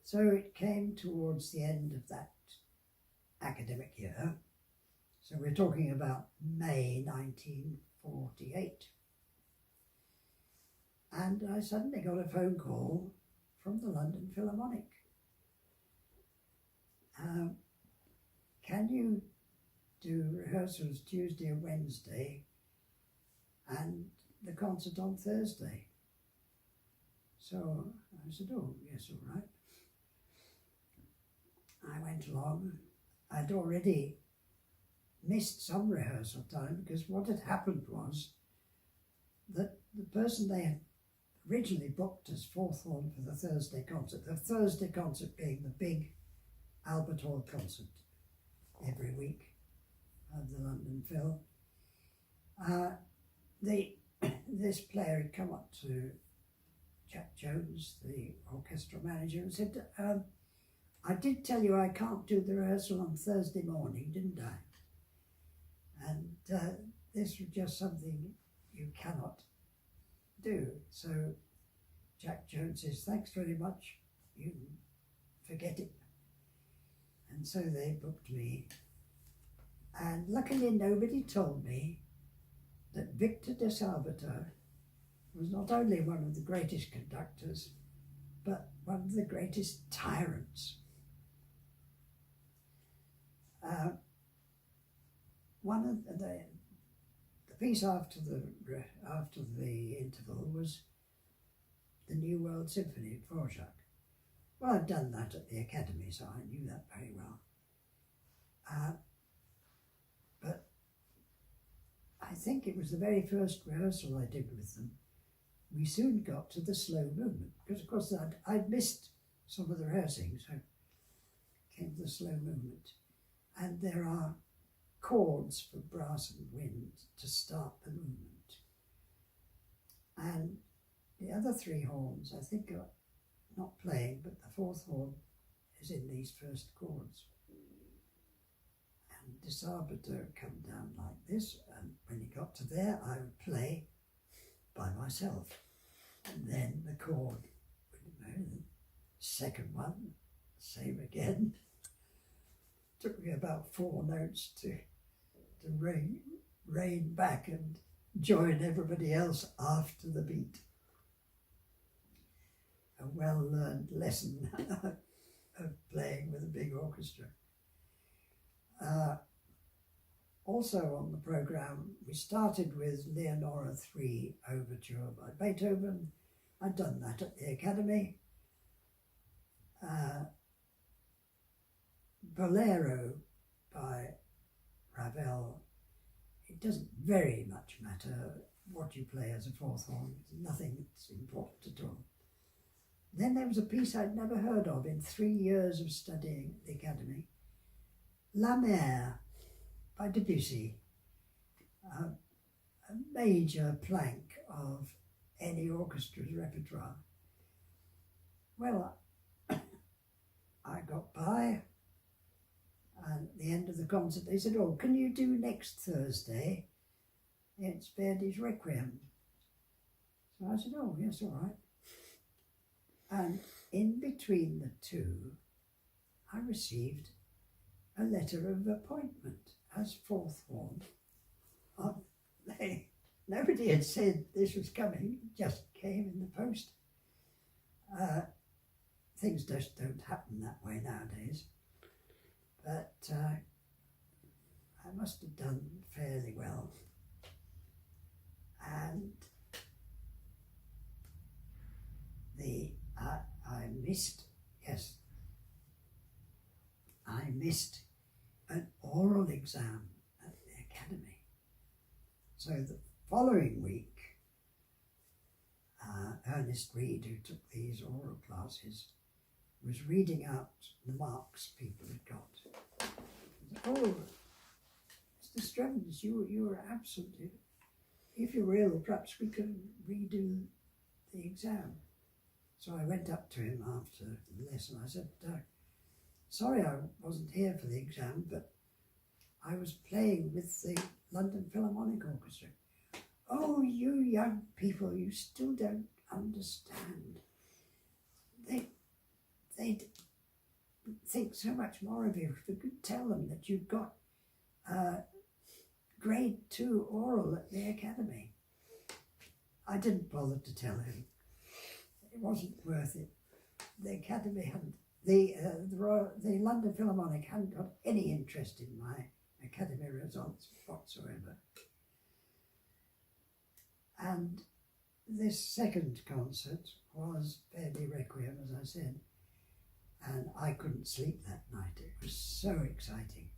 So it came towards the end of that academic year. So we're talking about May 1948. And I suddenly got a phone call from the London Philharmonic. Can you do rehearsals Tuesday and Wednesday and the concert on Thursday? So I said, oh, yes, all right. I went along. I'd already missed some rehearsal time because what had happened was that the person they had originally booked as fourth horn for the Thursday concert being the big Albert Hall concert every week of the London Phil, this player had come up to Jack Jones, the orchestra manager, and said, I did tell you I can't do the rehearsal on Thursday morning, didn't I? And this was just something you cannot do. So Jack Jones says, thanks very much, you forget it. And so they booked me. And luckily nobody told me that Victor de Salvatore was not only one of the greatest conductors, but one of the greatest tyrants. One of the piece after the interval was the New World Symphony at Dvorak. Well, I'd done that at the Academy, so I knew that very well. But I think it was the very first rehearsal I did with them. We soon got to the slow movement, because of course I'd missed some of the rehearsing, so came the slow movement. And there are chords for brass and wind to start the movement. And the other three horns, I think, are not playing, but the fourth horn is in these first chords. And de Salvatore would come down like this, and when he got to there, I would play by myself. And then the chord, the second one, same again. Took me about 4 notes to rein back and join everybody else after the beat. A well-learned lesson of playing with a big orchestra. Also on the programme, we started with Leonora III Overture by Beethoven. I'd done that at the Academy. Bolero by Ravel. It doesn't very much matter what you play as a fourth horn. It's nothing that's important at all. Then there was a piece I'd never heard of in 3 years of studying at the Academy. La Mer by Debussy. A major plank of any orchestra's repertoire. Well, I got by, and at the end of the concert they said, oh, can you do next Thursday? It's Verdi's Requiem. So I said, oh, yes, all right. And in between the two, I received a letter of appointment as fourth horn. Nobody had said this was coming, it just came in the post. Things just don't happen that way nowadays. But I must have done fairly well. And I missed an oral exam at the Academy. So the following week, Ernest Reed, who took these oral classes, was reading out the marks people had got. Oh, Mr. Strevens, you were absent. If you're ill, perhaps we can redo the exam. So I went up to him after the lesson. I said, sorry I wasn't here for the exam, but I was playing with the London Philharmonic Orchestra. Oh, you young people, you still don't understand. think so much more of you if you could tell them that you've got grade 2 oral at the Academy. I didn't bother to tell him. It wasn't worth it. The Academy hadn't, the London Philharmonic hadn't got any interest in my Academy results whatsoever. And this second concert was Verdi Requiem, as I said, and I couldn't sleep that night. It was so exciting.